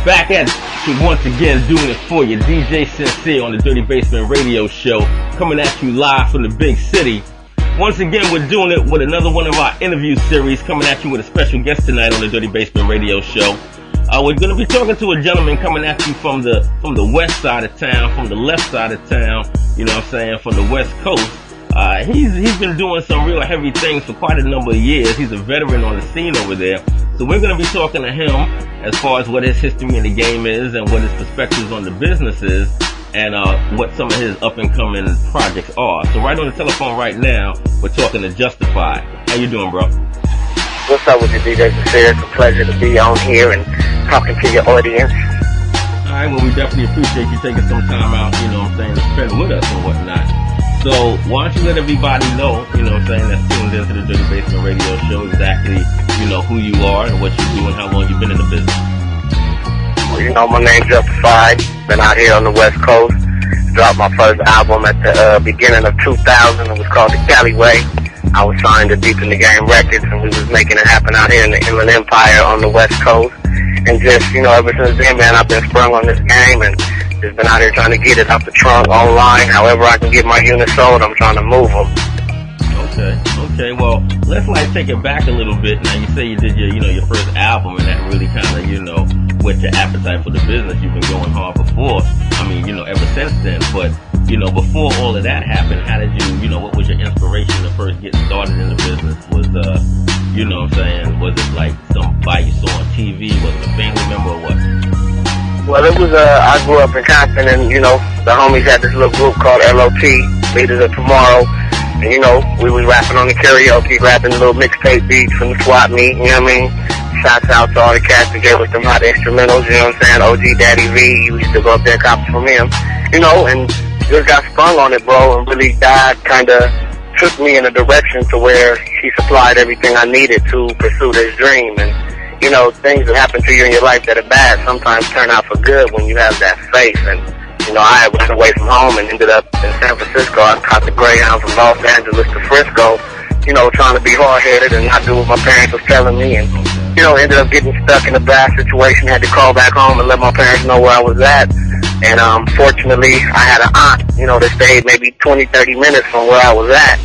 Back at you once again, doing it for you. DJ Sincere on the Dirty Basement Radio Show, coming at you live from the big city. Once again, we're doing it with another one of our interview series, coming at you with a special guest tonight on the Dirty Basement Radio Show. We're going to be talking to a gentleman coming at you from the west side of town, from the left side of town, you know what I'm saying, from the west coast. He's been doing some real heavy things for quite a number of years. He's a veteran on the scene over there. So we're going to be talking to him as far as what his history in the game is and what his perspectives on the business is and what some of his up-and-coming projects are. So right on the telephone right now, we're talking to Justified. How you doing, bro? What's up with you, DJ Sincere? It's a pleasure to be on here and talking to your audience. All right, well, we definitely appreciate you taking some time out, you know what I'm saying, to spend with us and whatnot. So why don't you let everybody know, you know what I'm saying, that's tuned into the Dirty Basement Radio Show exactly, you know, who you are and what you do and how long you've been in the business. Well, you know, my name's Justified. Been out here on the West Coast. Dropped my first album at the beginning of 2000. It was called The Callyway. I was signed to Deep in the Game Records, and we was making it happen out here in the Inland Empire on the West Coast. And just, you know, ever since then, man, I've been sprung on this game and just been out here trying to get it off the trunk, online. However I can get my units sold, I'm trying to move them. Okay. Well, let's take it back a little bit. Now, you say you did your first album, and that really kind of, whet your appetite for the business. You've been going hard before. I mean, ever since then. But, before all of that happened, how did what was your inspiration to first get started in the business? Was, what I'm saying, was it like somebody you saw on TV? Was it a family member or what? Well, it was, I grew up in Compton, and, the homies had this little group called LOT, Leaders of Tomorrow. And, we was rapping on the karaoke, rapping little mixtape beats from the swap meet, you know what I mean? Shouts out to all the cats that gave us them hot instrumentals, you know what I'm saying? OG Daddy V, we used to go up there and copy from him, and just got sprung on it, bro, and really kind of took me in a direction to where he supplied everything I needed to pursue this dream. And, things that happen to you in your life that are bad sometimes turn out for good when you have that faith. And, I went away from home and ended up in San Francisco. I caught the Greyhound from Los Angeles to Frisco, trying to be hard-headed and not do what my parents was telling me. And, ended up getting stuck in a bad situation, had to call back home and let my parents know where I was at. And, fortunately, I had an aunt, that stayed maybe 20, 30 minutes from where I was at.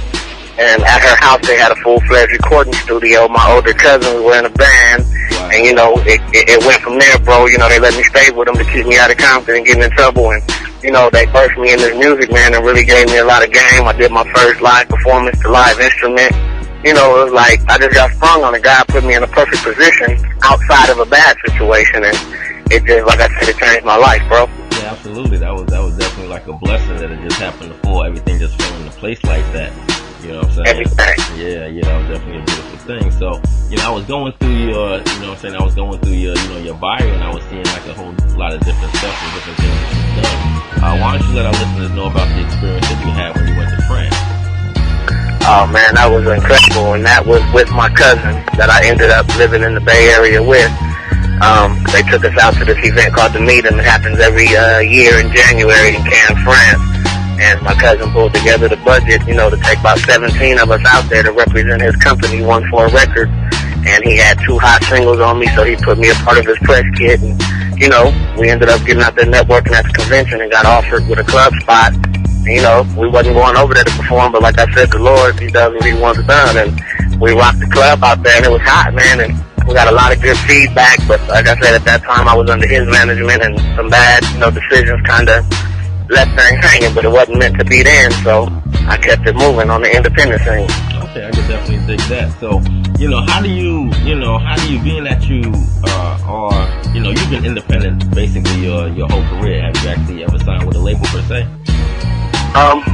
And at her house, they had a full-fledged recording studio. My older cousin, we were in a band. Wow. And, it went from there, bro. They let me stay with them to keep me out of Compton and getting in trouble. And, they burst me in this music, man, and really gave me a lot of game. I did my first live performance to live instrument. It was like I just got sprung on. A guy put me in a perfect position outside of a bad situation. And it just, like I said, it changed my life, bro. Yeah, absolutely. That was definitely like a blessing that it just happened to fall. Everything just fell into place like that. You know what I'm saying? Everything. Yeah, that was definitely a beautiful thing. So, I was going through your, I was going through your, your bio, and I was seeing like a whole lot of different stuff and different things that you've done. Why don't you let our listeners know about the experience that you had when you went to France? Oh man, that was incredible, and that was with my cousin that I ended up living in the Bay Area with. They took us out to this event called the Meeting. It happens every year in January in Cannes, France. And my cousin pulled together the budget, to take about 17 of us out there to represent his company, 1-4 Records. And he had 2 hot singles on me, so he put me a part of his press kit. And, we ended up getting out there networking at the convention and got offered with a club spot. And, we wasn't going over there to perform, but like I said, the Lord, he does what he wants done. And we rocked the club out there, and it was hot, man. And we got a lot of good feedback, but like I said, at that time I was under his management, and some bad, decisions kind of left things hanging, but it wasn't meant to be then, so I kept it moving on the independent scene. Okay, I could definitely dig that. So, how do you being that you you've been independent basically your whole career, have you actually ever signed with a label per se?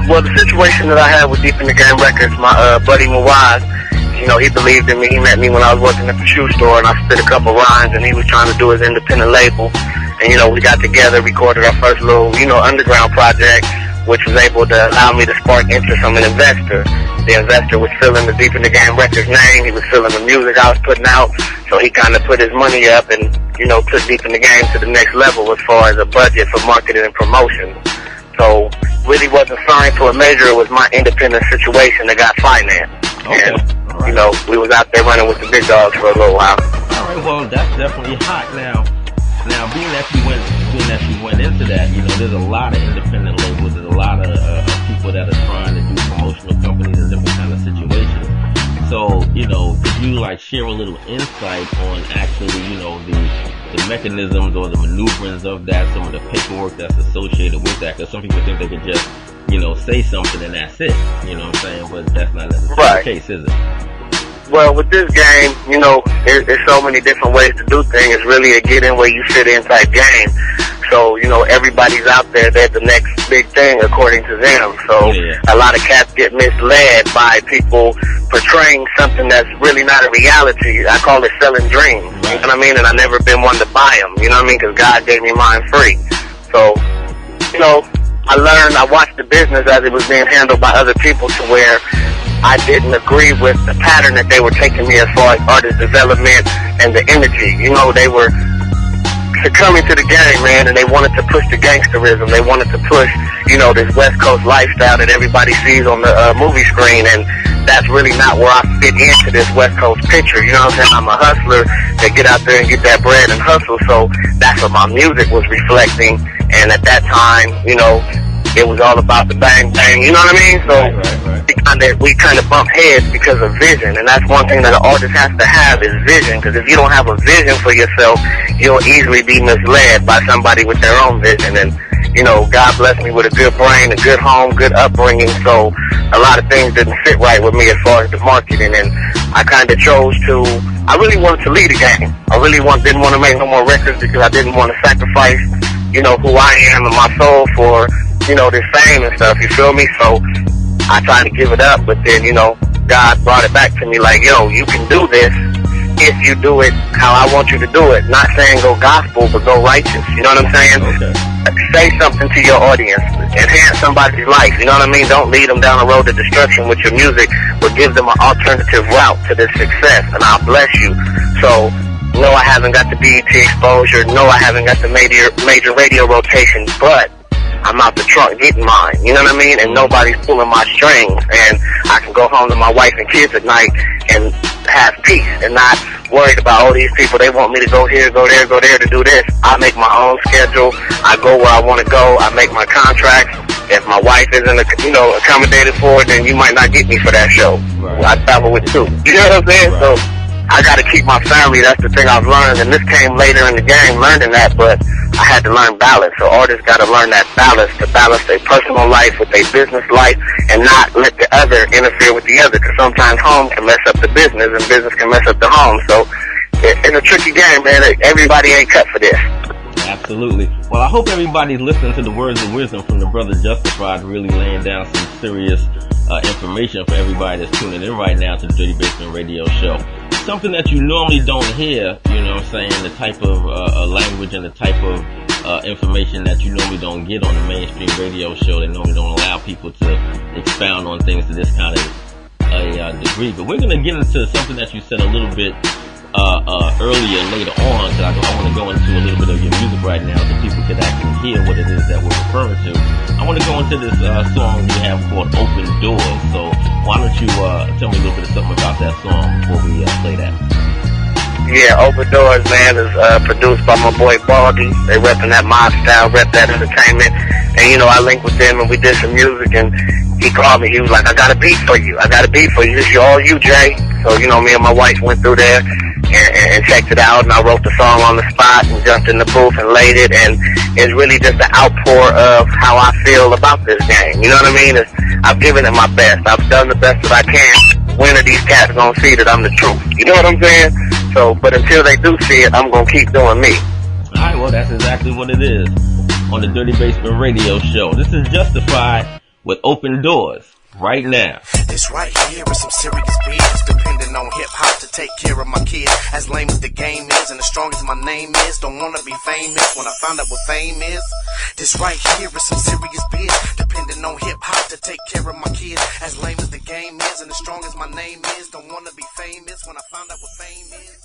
Well, the situation that I had with Deep in the Game Records, my buddy Mawaz, he believed in me. He met me when I was working at the shoe store, and I spit a couple rhymes, and he was trying to do his independent label. And, we got together, recorded our first little, underground project, which was able to allow me to spark interest from an investor. The investor was feeling the Deep in the Game Records name. He was feeling the music I was putting out. So he kind of put his money up and, took Deep in the Game to the next level as far as a budget for marketing and promotion. So really wasn't signed to a major. It was my independent situation that got financed. Okay. And, we was out there running with the big dogs for a little while. All right, well, that's definitely hot now. Now, being that you went into that, you know, there's a lot of independent labels. There's a lot of people that are trying to do promotional companies and different kind of situations. So, you know, could you like share a little insight on actually, you know, the mechanisms or the maneuverings of that, some of the paperwork that's associated with that? Because some people think they could just, you know, say something and that's it. You know what I'm saying? But that's not necessarily the case, is it? Well, with this game, you know, there's so many different ways to do things. It's really a get in where you fit in type game. So, you know, everybody's out there. They're the next big thing according to them. So a lot of cats get misled by people portraying something that's really not a reality. I call it selling dreams. You know what I mean? And I've never been one to buy them. You know what I mean? Because God gave me mine free. So, you know, I watched the business as it was being handled by other people to where I didn't agree with the pattern that they were taking me as far as artist development and the energy. You know, they were succumbing to the game, man, and they wanted to push the gangsterism. They wanted to push, you know, this West Coast lifestyle that everybody sees on the movie screen, and that's really not where I fit into this West Coast picture. You know what I'm saying? I'm a hustler that get out there and get that bread and hustle, so that's what my music was reflecting. And at that time, you know, it was all about the bang bang, you know what I mean? So we kind of bump heads because of vision, and that's one thing that an artist has to have is vision, because if you don't have a vision for yourself, you'll easily be misled by somebody with their own vision. And, you know, God blessed me with a good brain, a good home, good upbringing, so a lot of things didn't fit right with me as far as the marketing, and I kind of I really wanted to lead a game. I really didn't want to make no more records because I didn't want to sacrifice, you know, who I am and my soul for, you know, this fame and stuff, you feel me? So I tried to give it up, but then, you know, God brought it back to me like, yo, you can do this if you do it how I want you to do it. Not saying go gospel, but go righteous, you know what I'm saying? Okay. Say something to your audience. Enhance somebody's life, you know what I mean? Don't lead them down the road to destruction with your music, but give them an alternative route to this success, and I'll bless you. So, no, I haven't got the BET exposure. No, I haven't got the major radio rotation, but I'm out the trunk getting mine, you know what I mean? And nobody's pulling my strings, and I can go home to my wife and kids at night and have peace and not worried about all these people. They want me to go here, go there, go there to do this. I make my own schedule. I go where I want to go. I make my contracts. If my wife isn't, you know, accommodated for it, then you might not get me for that show. I travel with two. You know what I'm saying? So I got to keep my family. That's the thing I've learned, and this came later in the game, learning that, but I had to learn balance. So artists got to learn that balance, to balance their personal life with their business life and not let the other interfere with the other, because sometimes home can mess up the business and business can mess up the home. So it's a tricky game, man. Everybody ain't cut for this. Absolutely. Well, I hope everybody's listening to the words of wisdom from the brother Justified, really laying down some serious information for everybody that's tuning in right now to the Dirty Basement Radio Show. Something that you normally don't hear, you know what I'm saying, the type of language and the type of information that you normally don't get on the mainstream radio show. They normally don't allow people to expound on things to this kind of degree. But we're going to get into something that you said a little bit earlier, later on, because I want to go into a little bit of your music right now so people can actually hear what it is that we're referring to. I want to go into this song you have called Open Doors. So why don't you tell me a little bit of something about that song before we play that? Yeah, Open Doors, man, is produced by my boy Baldy. They repping that mob style, rep that entertainment. And, you know, I linked with them and we did some music, and he called me. He was like, I got a beat for you. I got a beat for you. This is all you, Jay. So, you know, me and my wife went through there and checked it out, and I wrote the song on the spot and jumped in the booth and laid it, and it's really just an outpour of how I feel about this game. You know what I mean? I've given it my best. I've done the best that I can. When are these cats gonna see that I'm the truth? You know what I'm saying? So, but until they do see it, I'm gonna keep doing me. Alright, well, that's exactly what it is on the Dirty Basement Radio Show. This is Justified with Open Doors right now. This right here is some serious business, depending on hip-hop to take care of my kids. As lame as the game is and as strong as my name is, don't wanna be famous when I found out what fame is. This right here is some serious business, depending on hip-hop to take care of my kids. As lame as the game is and as strong as my name is, don't wanna be famous when I found out what fame is.